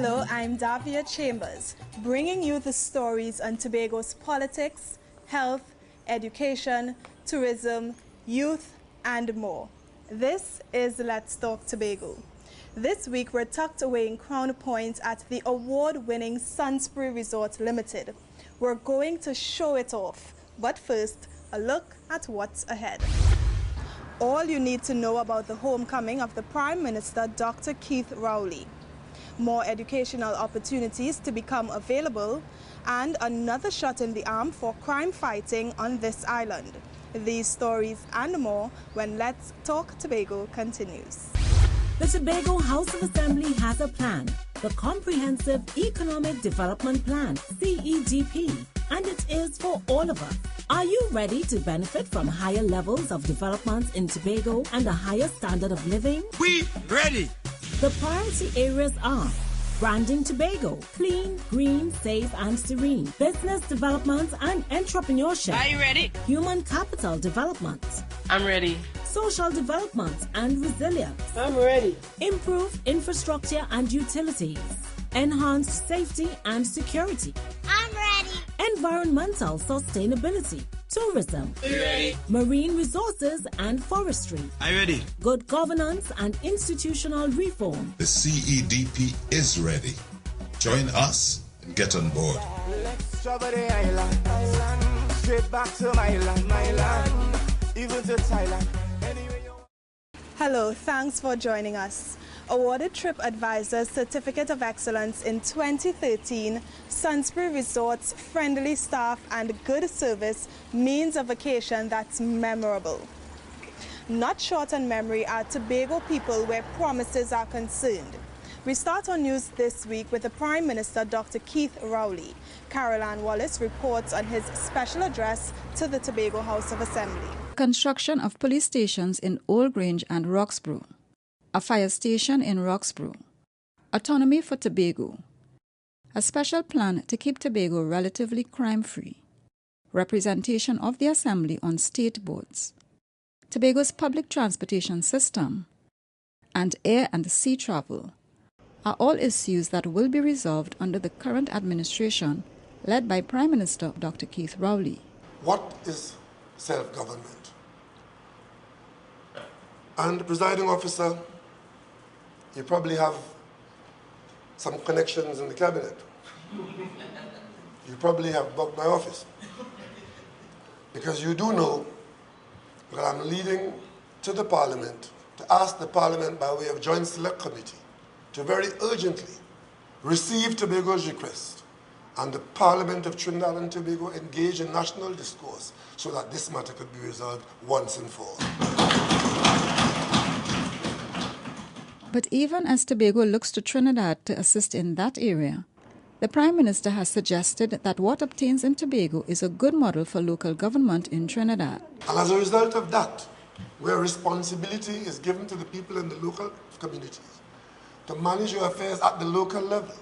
Hello, I'm Davia Chambers, bringing you the stories on Tobago's politics, health, education, tourism, youth, and more. This is Let's Talk Tobago. This week, we're tucked away in Crown Point at the award-winning Sunspree Resort Limited. We're going to show it off, but first, a look at what's ahead. All you need to know about the homecoming of the Prime Minister, Dr. Keith Rowley. More educational opportunities to become available, and another shot in the arm for crime fighting on this island. These stories and more when Let's Talk Tobago continues. The Tobago House of Assembly has a plan, the Comprehensive Economic Development Plan, CEDP, and it is for all of us. Are you ready to benefit from higher levels of development in Tobago and a higher standard of living? We ready! The priority areas are branding Tobago, clean, green, safe and serene, business development and entrepreneurship. Are you ready? Human capital development. I'm ready. Social development and resilience. I'm ready. Improved infrastructure and utilities. Enhanced safety and security. I'm ready. Environmental sustainability. Tourism. Are you ready? Marine resources and forestry. Are you ready? Good governance and institutional reform. The CEDP is ready. Join us and get on board. Let's travel the island, straight back to my land, even to Thailand. Hello, thanks for joining us. Awarded TripAdvisor's Certificate of Excellence in 2013, Sunspree Resort's friendly staff and good service means a vacation that's memorable. Not short on memory are Tobago people where promises are concerned. We start our news this week with the Prime Minister, Dr. Keith Rowley. Caroline Wallace reports on his special address to the Tobago House of Assembly. Construction of police stations in Old Grange and Roxborough. A fire station in Roxborough. Autonomy for Tobago. A special plan to keep Tobago relatively crime-free. Representation of the Assembly on state boards. Tobago's public transportation system. And air and sea travel are all issues that will be resolved under the current administration led by Prime Minister Dr. Keith Rowley. What is self-government? And, presiding officer, you probably have some connections in the cabinet. You probably have bugged my office. Because you do know that I'm leading to the Parliament to ask the Parliament by way of Joint Select Committee to very urgently receive Tobago's request and the Parliament of Trinidad and Tobago engage in national discourse so that this matter could be resolved once and for all. But even as Tobago looks to Trinidad to assist in that area, the Prime Minister has suggested that what obtains in Tobago is a good model for local government in Trinidad. And as a result of that, where responsibility is given to the people in the local communities to manage your affairs at the local level,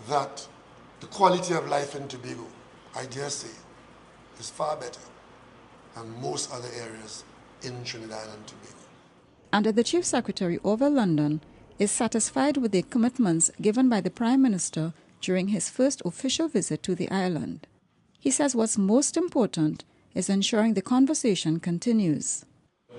that the quality of life in Tobago, I dare say, is far better than most other areas in Trinidad and Tobago. And the Chief Secretary over London is satisfied with the commitments given by the Prime Minister during his first official visit to the island. He says what's most important is ensuring the conversation continues.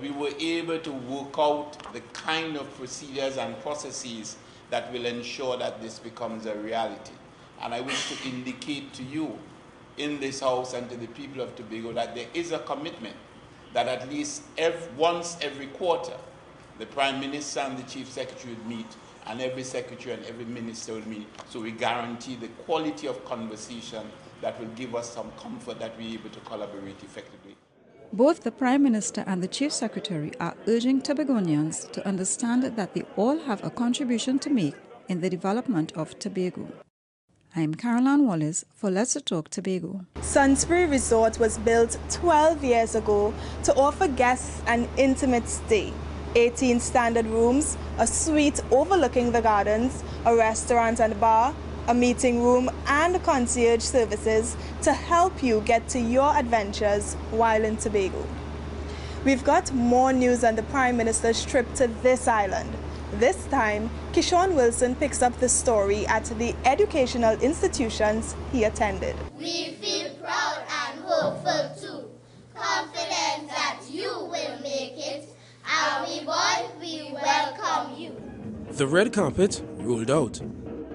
We were able to work out the kind of procedures and processes that will ensure that this becomes a reality. And I wish to indicate to you in this House and to the people of Tobago that there is a commitment that at least once every quarter, the Prime Minister and the Chief Secretary would meet, and every Secretary and every Minister would meet, so we guarantee the quality of conversation that will give us some comfort that we're able to collaborate effectively. Both the Prime Minister and the Chief Secretary are urging Tobagonians to understand that they all have a contribution to make in the development of Tobago. I'm Caroline Wallace for Let's Talk Tobago. Sunspree Resort was built 12 years ago to offer guests an intimate stay. 18 standard rooms, a suite overlooking the gardens, a restaurant and bar, a meeting room and concierge services to help you get to your adventures while in Tobago. We've got more news on the Prime Minister's trip to this island. This time, Kishon Wilson picks up the story at the educational institutions he attended. We feel proud and hopeful too, confident that you will make it. And we boy, we welcome you. The red carpet rolled out.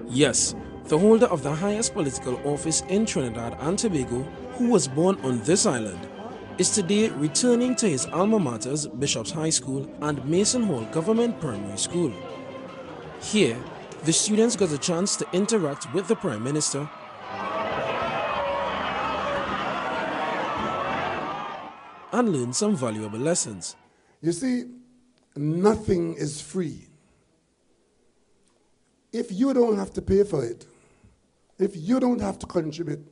Yes, the holder of the highest political office in Trinidad and Tobago, who was born on this island, is today returning to his alma maters, Bishop's High School and Mason Hall Government Primary School. Here, the students got a chance to interact with the Prime Minister and learn some valuable lessons. You see, nothing is free. If you don't have to pay for it, if you don't have to contribute,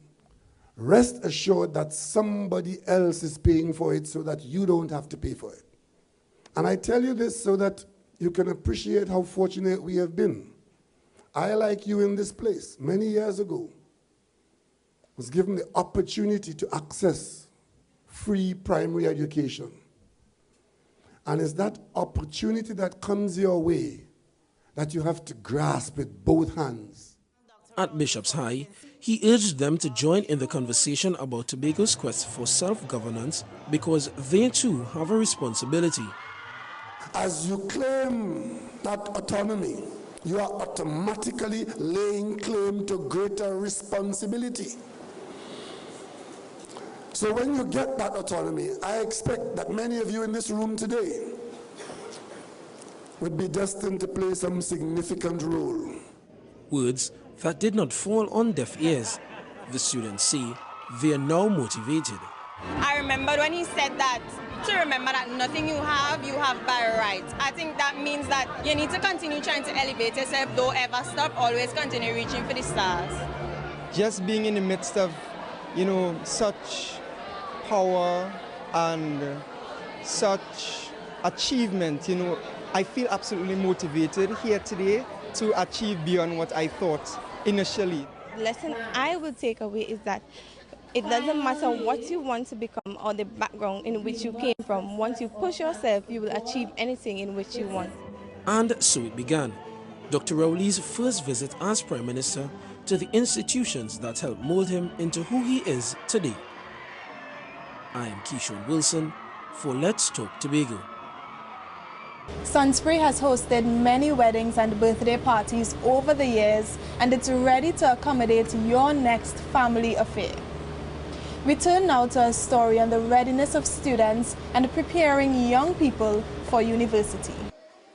rest assured that somebody else is paying for it so that you don't have to pay for it. And I tell you this so that you can appreciate how fortunate we have been. I, like you in this place, many years ago, was given the opportunity to access free primary education. And it's that opportunity that comes your way that you have to grasp with both hands. At Bishop's High, he urged them to join in the conversation about Tobago's quest for self-governance because they too have a responsibility. As you claim that autonomy, you are automatically laying claim to greater responsibility. So when you get that autonomy, I expect that many of you in this room today would be destined to play some significant role. Words that did not fall on deaf ears. The students say they are now motivated. I remembered when he said that, to remember that nothing you have by right. I think that means that you need to continue trying to elevate yourself, don't ever stop, always continue reaching for the stars. Just being in the midst of, such power and such achievement, I feel absolutely motivated here today to achieve beyond what I thought initially. The lesson I will take away is that it doesn't matter what you want to become or the background in which you came from. Once you push yourself, you will achieve anything in which you want. And so it began. Dr. Rowley's first visit as Prime Minister to the institutions that helped mold him into who he is today. I am Kishon Wilson for Let's Talk Tobago. Sunspray has hosted many weddings and birthday parties over the years, and it's ready to accommodate your next family affair. We turn now to a story on the readiness of students and preparing young people for university.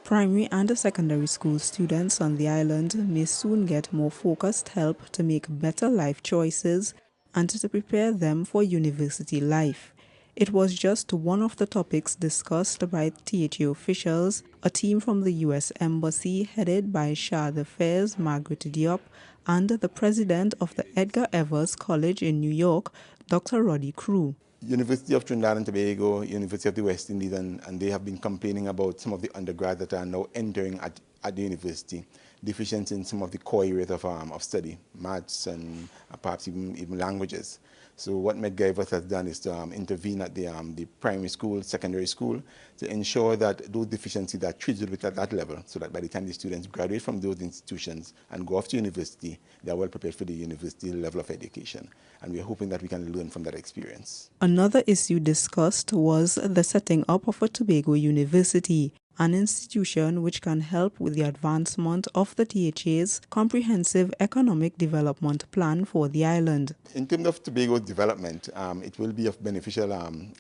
Primary and secondary school students on the island may soon get more focused help to make better life choices and to prepare them for university life. It was just one of the topics discussed by THA officials, a team from the U.S. Embassy headed by Shah d'Affaires Margaret Diop and the president of the Edgar Evers College in New York, Dr. Roddy Crew. University of Trinidad and Tobago, University of the West Indies, and they have been complaining about some of the undergrads that are now entering at the university, deficient in some of the core areas of study, maths and perhaps even languages. So what MedGivers has done is to intervene at the primary school, secondary school, to ensure that those deficiencies are treated with at that level, so that by the time the students graduate from those institutions and go off to university, they are well prepared for the university level of education. And we are hoping that we can learn from that experience. Another issue discussed was the setting up of a Tobago University, an institution which can help with the advancement of the THA's comprehensive economic development plan for the island. In terms of Tobago's development, it will be of beneficial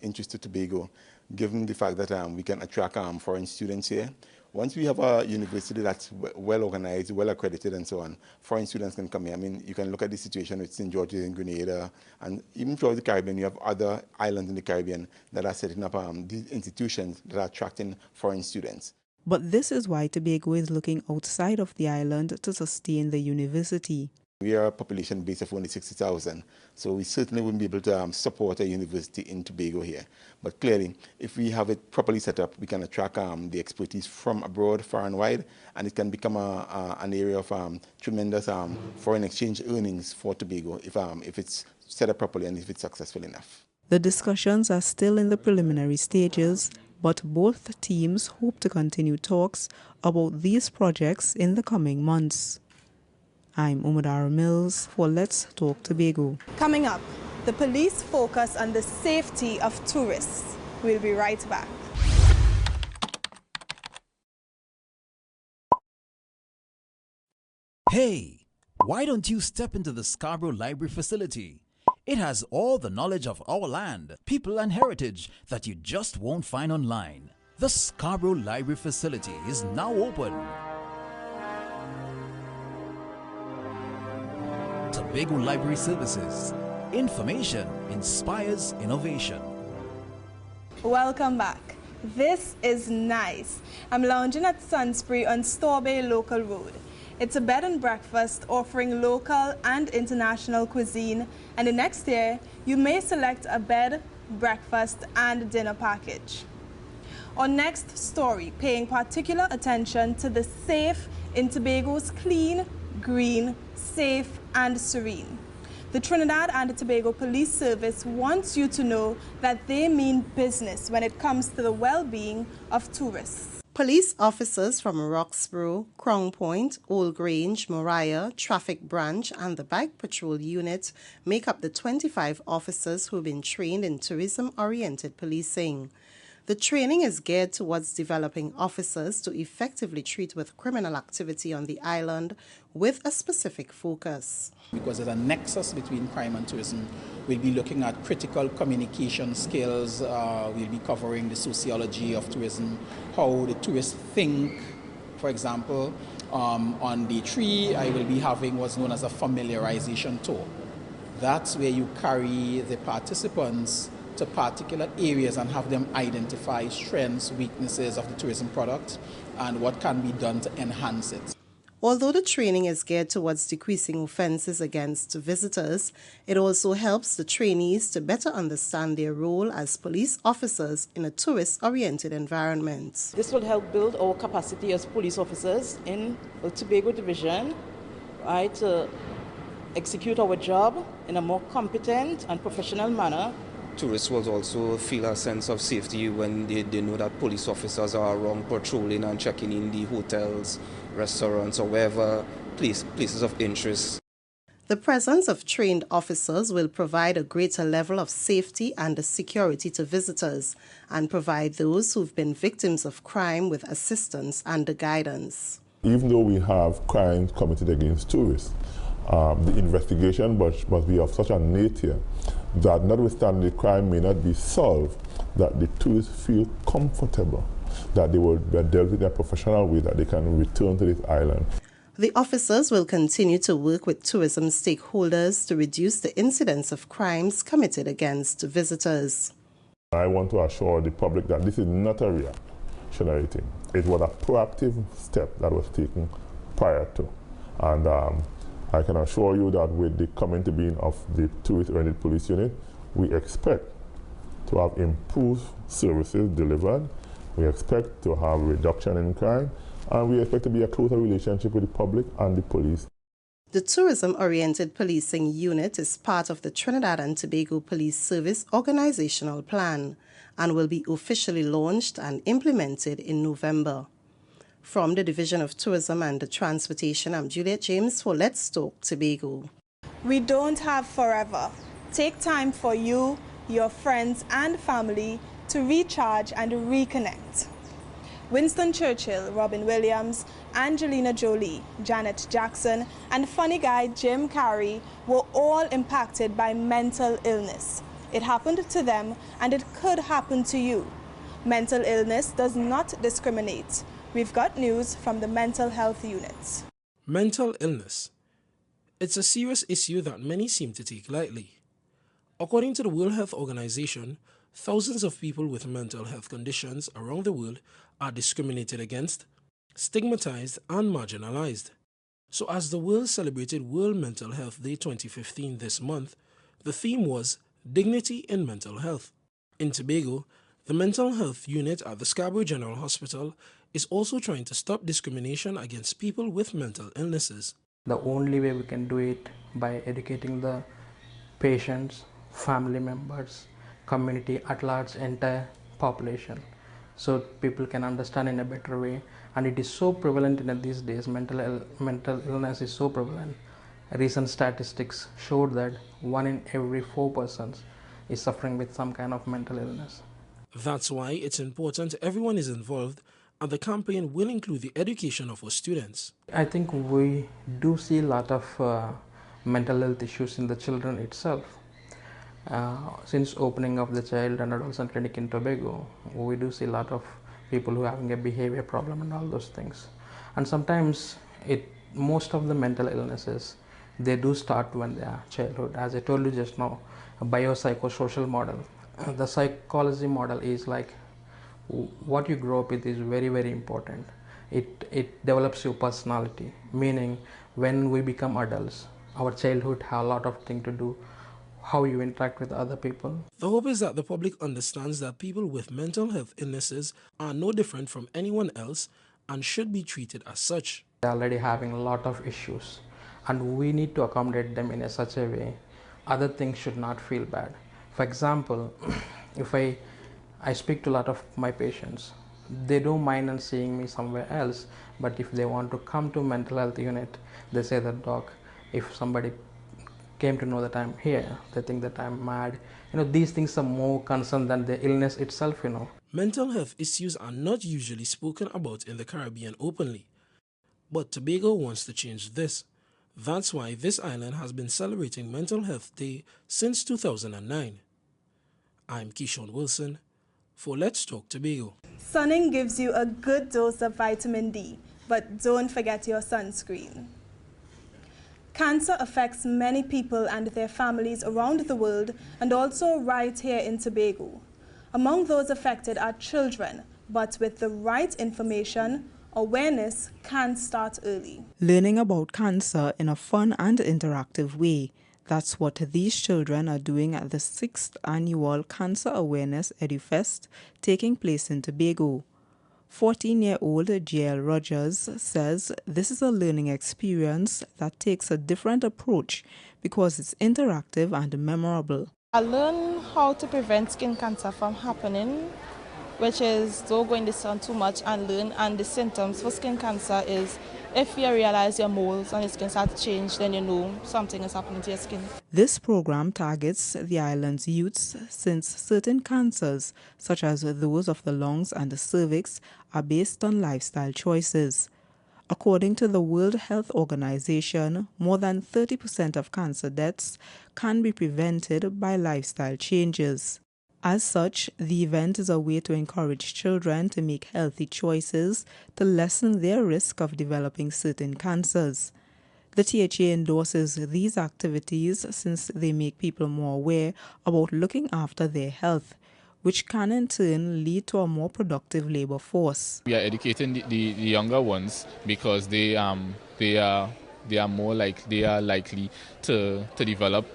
interest to Tobago, given the fact that we can attract foreign students here. Once we have a university that's well organized, well accredited and so on, foreign students can come here. I mean, you can look at the situation with St. George's in Grenada, and even throughout the Caribbean, you have other islands in the Caribbean that are setting up these institutions that are attracting foreign students. But this is why Tobago is looking outside of the island to sustain the university. We are a population base of only 60,000, so we certainly wouldn't be able to support a university in Tobago here. But clearly, if we have it properly set up, we can attract the expertise from abroad, far and wide, and it can become an area of tremendous foreign exchange earnings for Tobago if it's set up properly and if it's successful enough. The discussions are still in the preliminary stages. but both teams hope to continue talks about these projects in the coming months. I'm Umadara Mills for Let's Talk Tobago. Coming up, the police focus on the safety of tourists. We'll be right back. Hey, why don't you step into the Scarborough Library facility? It has all the knowledge of our land, people and heritage that you just won't find online. The Scarborough Library facility is now open. Tobago Library Services. Information inspires innovation. Welcome back. This is nice. I'm lounging at Sunspree on Store Bay Local Road. It's a bed and breakfast offering local and international cuisine, and the next year you may select a bed, breakfast and dinner package. Our next story, paying particular attention to the safe in Tobago's clean, green, safe and serene. The Trinidad and Tobago Police Service wants you to know that they mean business when it comes to the well-being of tourists. Police officers from Roxborough, Crown Point, Old Grange, Moriah, Traffic Branch and the Bike Patrol Unit make up the 25 officers who have been trained in tourism-oriented policing. The training is geared towards developing officers to effectively treat with criminal activity on the island with a specific focus. Because there's a nexus between crime and tourism. We'll be looking at critical communication skills, we'll be covering the sociology of tourism, how the tourists think. For example, on day 3, I will be having what's known as a familiarization tour. That's where you carry the participants to particular areas and have them identify strengths, weaknesses of the tourism product and what can be done to enhance it. Although the training is geared towards decreasing offences against visitors, it also helps the trainees to better understand their role as police officers in a tourist-oriented environment. This will help build our capacity as police officers in the Tobago Division, right, to execute our job in a more competent and professional manner. Tourists will also feel a sense of safety when they know that police officers are around patrolling and checking in the hotels, restaurants, or wherever places of interest. The presence of trained officers will provide a greater level of safety and security to visitors and provide those who've been victims of crime with assistance and guidance. Even though we have crimes committed against tourists, the investigation must be of such a nature that notwithstanding the crime may not be solved, that the tourists feel comfortable, that they will be dealt with in a professional way, that they can return to this island. The officers will continue to work with tourism stakeholders to reduce the incidence of crimes committed against visitors. I want to assure the public that this is not a reactionary thing. It was a proactive step that was taken prior to. And I can assure you that with the coming to being of the tourist-oriented police unit, we expect to have improved services delivered, we expect to have reduction in crime, and we expect to be a closer relationship with the public and the police. The tourism-oriented policing unit is part of the Trinidad and Tobago Police Service organizational plan and will be officially launched and implemented in November. From the Division of Tourism and Transportation, I'm Juliet James for Let's Talk Tobago. We don't have forever. Take time for you, your friends and family to recharge and reconnect. Winston Churchill, Robin Williams, Angelina Jolie, Janet Jackson, and funny guy Jim Carrey were all impacted by mental illness. It happened to them and it could happen to you. Mental illness does not discriminate. We've got news from the mental health units. Mental illness. It's a serious issue that many seem to take lightly. According to the World Health Organization, thousands of people with mental health conditions around the world are discriminated against, stigmatized, and marginalized. So as the world celebrated World Mental Health Day 2015 this month, the theme was Dignity in Mental Health. In Tobago, the mental health unit at the Scarborough General Hospital is also trying to stop discrimination against people with mental illnesses. The only way we can do it by educating the patients, family members, community at large, entire population. so people can understand in a better way. And it is so prevalent in these days. Mental illness is so prevalent. Recent statistics showed that 1 in every 4 persons is suffering with some kind of mental illness. That's why it's important everyone is involved, and the campaign will include the education of our students. I think we do see a lot of mental health issues in the children itself. Since opening of the child and adolescent clinic in Tobago, we do see a lot of people who are having a behavior problem and all those things. And sometimes most of the mental illnesses, they do start when they are childhood. As I told you just now, a biopsychosocial model. The psychology model is like what you grow up with is very, very important. It develops your personality, meaning when we become adults, our childhood have a lot of things to do, how you interact with other people. The hope is that the public understands that people with mental health illnesses are no different from anyone else and should be treated as such. They are already having a lot of issues, and we need to accommodate them in such a way other things should not feel bad. For example, if I speak to a lot of my patients, they don't mind on seeing me somewhere else, but if they want to come to mental health unit, they say that, doc, if somebody came to know that I'm here, they think that I'm mad. These things are more concerned than the illness itself, Mental health issues are not usually spoken about in the Caribbean openly, but Tobago wants to change this. That's why this island has been celebrating Mental Health Day since 2009. I'm Keyshawn Wilson for Let's Talk Tobago. Sunning gives you a good dose of vitamin D, but don't forget your sunscreen. Cancer affects many people and their families around the world, and also right here in Tobago. Among those affected are children, but with the right information, awareness can start early. Learning about cancer in a fun and interactive way. That's what these children are doing at the 6th Annual Cancer Awareness EduFest taking place in Tobago. 14-year-old JL Rogers says this is a learning experience that takes a different approach because it's interactive and memorable. I learned how to prevent skin cancer from happening, which is don't go in the sun too much and learn. And the symptoms for skin cancer is if you realize your moles and your skin starts to change, then you know something is happening to your skin. This program targets the island's youths since certain cancers, such as those of the lungs and the cervix, are based on lifestyle choices. According to the World Health Organization, more than 30% of cancer deaths can be prevented by lifestyle changes. As such, the event is a way to encourage children to make healthy choices to lessen their risk of developing certain cancers. The THA endorses these activities since they make people more aware about looking after their health, which can in turn lead to a more productive labor force. We are educating the younger ones because they are likely to develop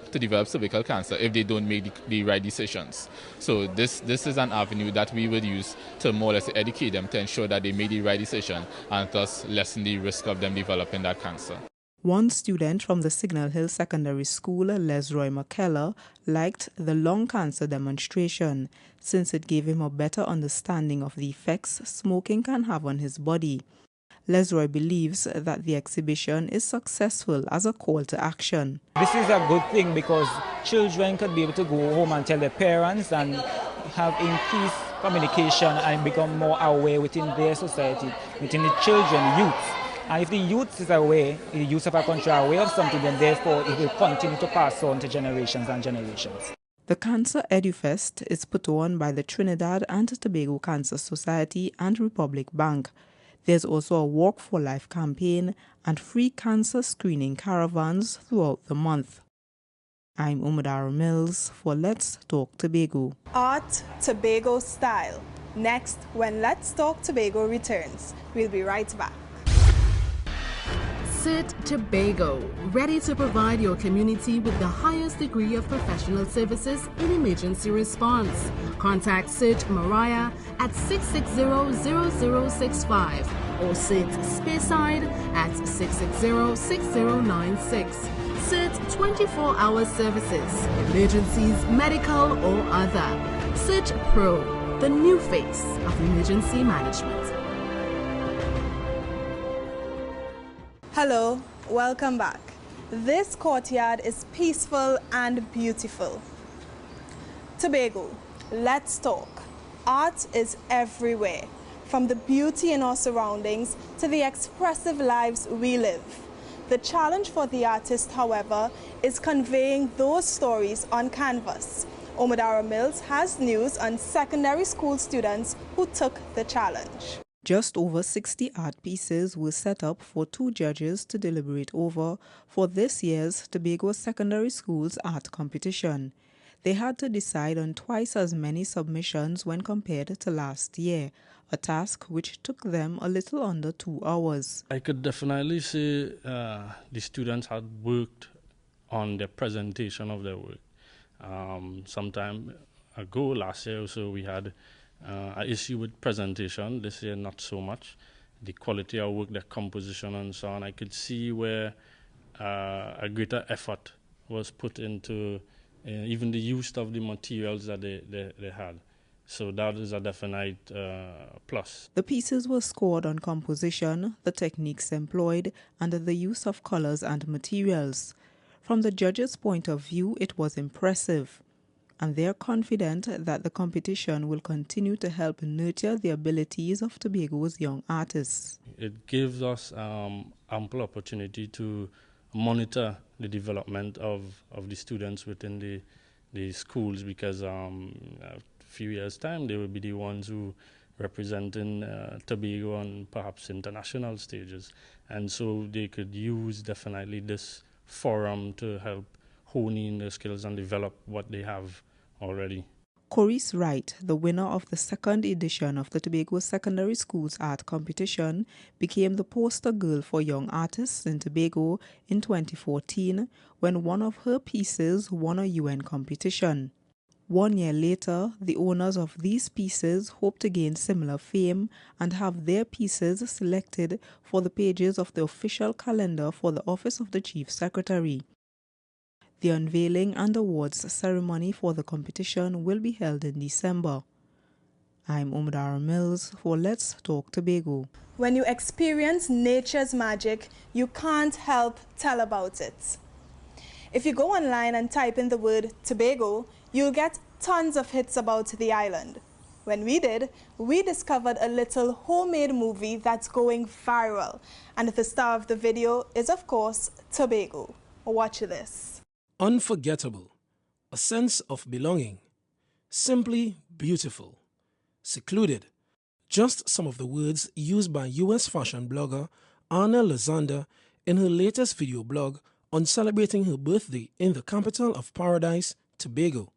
cervical cancer if they don't make the right decisions. So this is an avenue that we would use to more or less educate them to ensure that they make the right decision and thus lessen the risk of them developing that cancer. One student from the Signal Hill Secondary School, Lesroy McKellar, liked the lung cancer demonstration since it gave him a better understanding of the effects smoking can have on his body. Lesroy believes that the exhibition is successful as a call to action. This is a good thing because children could be able to go home and tell their parents and have increased communication and become more aware within their society, within the children, youth. And if the youth is aware, the youth of our country are aware of something, then therefore it will continue to pass on to generations and generations. The Cancer EduFest is put on by the Trinidad and Tobago Cancer Society and Republic Bank. There's also a Walk for Life campaign and free cancer screening caravans throughout the month. I'm Umadara Mills for Let's Talk Tobago. Art Tobago style. Next, when Let's Talk Tobago returns. We'll be right back. CIT Tobago, ready to provide your community with the highest degree of professional services in emergency response. Contact CIT Mariah at 660-0065 or CIT Speyside at 660-6096. CIT 24-hour services, emergencies, medical or other. CIT Pro, the new face of emergency management. Hello, welcome back. This courtyard is peaceful and beautiful. Tobago, let's talk. Art is everywhere, from the beauty in our surroundings to the expressive lives we live. The challenge for the artist, however, is conveying those stories on canvas. Omodara Mills has news on secondary school students who took the challenge. Just over 60 art pieces were set up for 2 judges to deliberate over for this year's Tobago Secondary Schools art competition. They had to decide on twice as many submissions when compared to last year, a task which took them a little under 2 hours. I could definitely say the students had worked on the presentation of their work. Some time ago, last year or so, we had an issue with presentation. This year, not so much. The quality of work, the composition and so on, I could see where a greater effort was put into even the use of the materials that they had. So that is a definite plus. The pieces were scored on composition, the techniques employed, and the use of colors and materials. From the judges' point of view, it was impressive, and they are confident that the competition will continue to help nurture the abilities of Tobago's young artists. It gives us ample opportunity to monitor the development of the students within the schools, because a few years' time they will be the ones who representing Tobago on perhaps international stages, and so they could use definitely this forum to help hone in their skills and develop what they have already. Corice Wright, the winner of the 2nd edition of the Tobago Secondary Schools Art Competition, became the poster girl for young artists in Tobago in 2014 when one of her pieces won a UN competition. 1 year later, the owners of these pieces hope to gain similar fame and have their pieces selected for the pages of the official calendar for the Office of the Chief Secretary. The unveiling and awards ceremony for the competition will be held in December. I'm Omodara Mills for Let's Talk Tobago. When you experience nature's magic, you can't help tell about it. If you go online and type in the word Tobago, you'll get tons of hits about the island. When we did, we discovered a little homemade movie that's going viral, and the star of the video is, of course, Tobago. Watch this. Unforgettable, a sense of belonging, simply beautiful, secluded. Just some of the words used by US fashion blogger Anna Lazander in her latest video blog on celebrating her birthday in the capital of paradise, Tobago.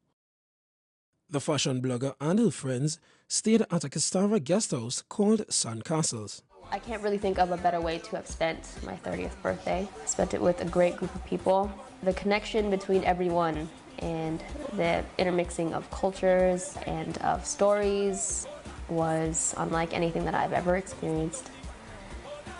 The fashion blogger and her friends stayed at a Castara guest house called Sandcastles. I can't really think of a better way to have spent my 30th birthday. I spent it with a great group of people. The connection between everyone and the intermixing of cultures and of stories was unlike anything that I've ever experienced.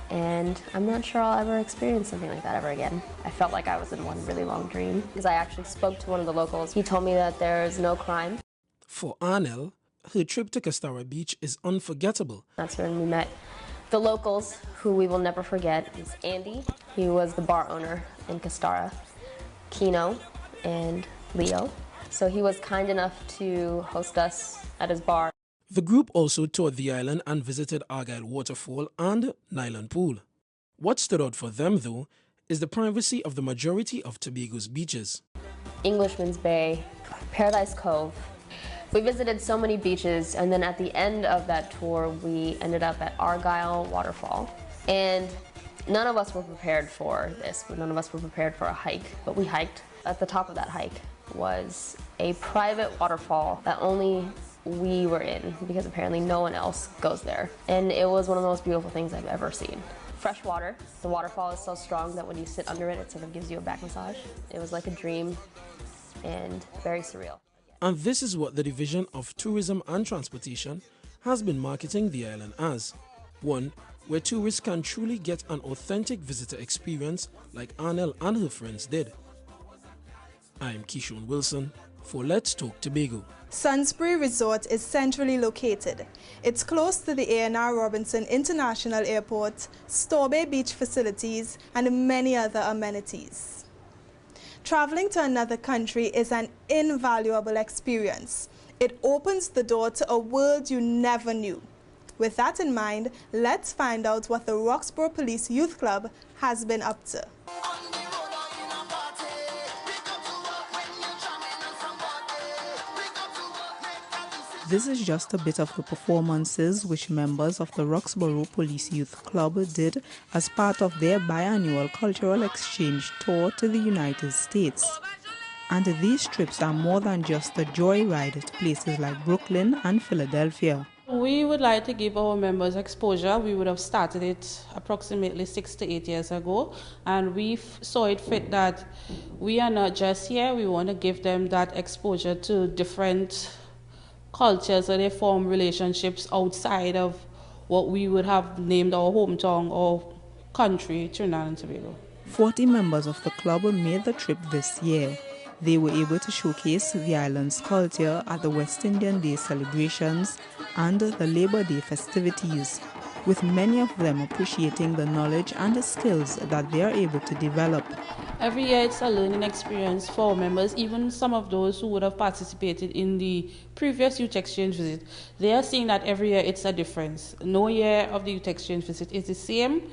And I'm not sure I'll ever experience something like that ever again. I felt like I was in one really long dream. Because I actually spoke to one of the locals. He told me that there's no crime. For Arnell, her trip to Castara Beach is unforgettable. That's when we met the locals, who we will never forget. Is Andy. He was the bar owner in Castara. Kino and Leo. So he was kind enough to host us at his bar. The group also toured the island and visited Argyle Waterfall and Nyland Pool. What stood out for them, though, is the privacy of the majority of Tobago's beaches. Englishman's Bay, Paradise Cove. We visited so many beaches, and then at the end of that tour, we ended up at Argyle Waterfall. And none of us were prepared for this. None of us were prepared for a hike, but we hiked. At the top of that hike was a private waterfall that only we were in, because apparently no one else goes there. And it was one of the most beautiful things I've ever seen. Fresh water. The waterfall is so strong that when you sit under it, it sort of gives you a back massage. It was like a dream and very surreal. And this is what the Division of Tourism and Transportation has been marketing the island as. One where tourists can truly get an authentic visitor experience like Arnell and her friends did. I'm Keishon Wilson for Let's Talk Tobago. Sunsbury Resort is centrally located. It's close to the A&R Robinson International Airport, Tobago beach facilities, and many other amenities. Traveling to another country is an invaluable experience. It opens the door to a world you never knew. With that in mind, let's find out what the Roxborough Police Youth Club has been up to. This is just a bit of the performances which members of the Roxborough Police Youth Club did as part of their biannual cultural exchange tour to the United States. And these trips are more than just a joyride to places like Brooklyn and Philadelphia. We would like to give our members exposure. We would have started it approximately 6 to 8 years ago, and we saw it fit that we are not just here, we want to give them that exposure to different cultures, so they form relationships outside of what we would have named our hometown or country, Trinidad and Tobago. 40 members of the club made the trip this year. They were able to showcase the island's culture at the West Indian Day celebrations and the Labor Day festivities, with many of them appreciating the knowledge and the skills that they are able to develop. Every year it's a learning experience for our members, even some of those who would have participated in the previous youth exchange visit. They are seeing that every year it's a difference. No year of the youth exchange visit is the same.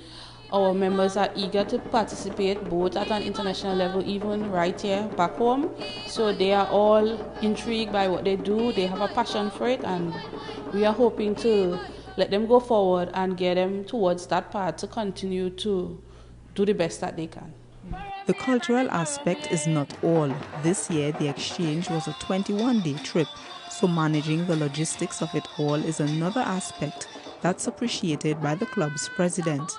Our members are eager to participate both at an international level, even right here back home. So they are all intrigued by what they do. They have a passion for it, and we are hoping to let them go forward and get them towards that path to continue to do the best that they can. The cultural aspect is not all. This year, the exchange was a 21-day trip, so managing the logistics of it all is another aspect that's appreciated by the club's president.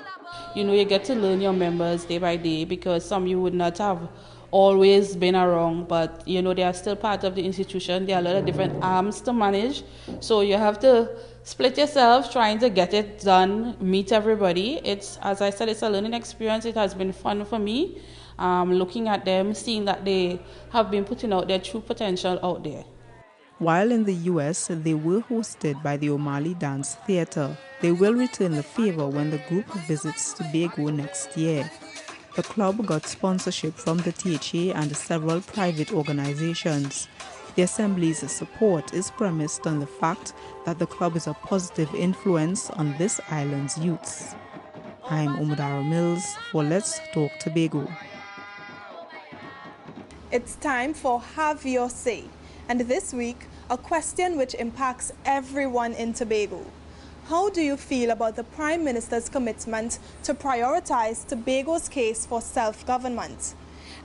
You know, you get to learn your members day by day, because some you would not have always been around, but you know, they are still part of the institution. There are a lot of different arms to manage, so you have to split yourself trying to get it done, meet everybody. It's, as I said, it's a learning experience. It has been fun for me, looking at them, seeing that they have been putting out their true potential out there. While in the US, they were hosted by the O'Malley Dance Theatre. They will return the favor when the group visits Tobago next year. The club got sponsorship from the THA and several private organizations. The Assembly's support is premised on the fact that the club is a positive influence on this island's youths. I'm Umudara Mills for Let's Talk Tobago. It's time for Have Your Say. And this week, a question which impacts everyone in Tobago. How do you feel about the Prime Minister's commitment to prioritize Tobago's case for self-government?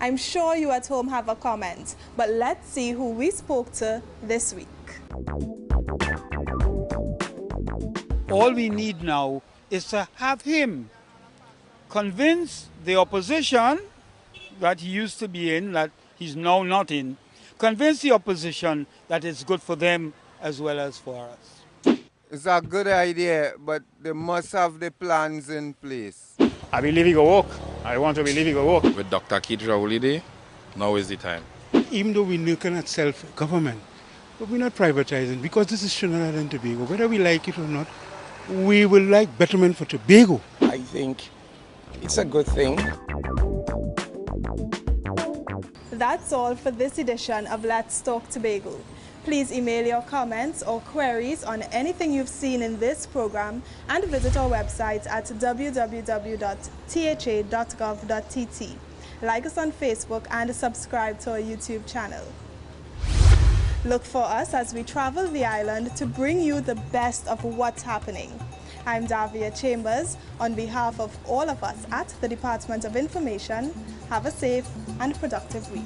I'm sure you at home have a comment, but let's see who we spoke to this week. All we need now is to have him convince the opposition that he used to be in, that he's now not in, convince the opposition that it's good for them as well as for us. It's a good idea, but they must have the plans in place. I believe he go work. I want to believe he go work. With Dr. Kidra holiday, now is the time. Even though we're looking at self-government, but we're not privatizing, because this is Trinidad and Tobago. Whether we like it or not, we will like betterment for Tobago. I think it's a good thing. That's all for this edition of Let's Talk Tobago. Please email your comments or queries on anything you've seen in this program and visit our website at www.tha.gov.tt. Like us on Facebook and subscribe to our YouTube channel. Look for us as we travel the island to bring you the best of what's happening. I'm Davia Chambers. On behalf of all of us at the Department of Information, have a safe and productive week.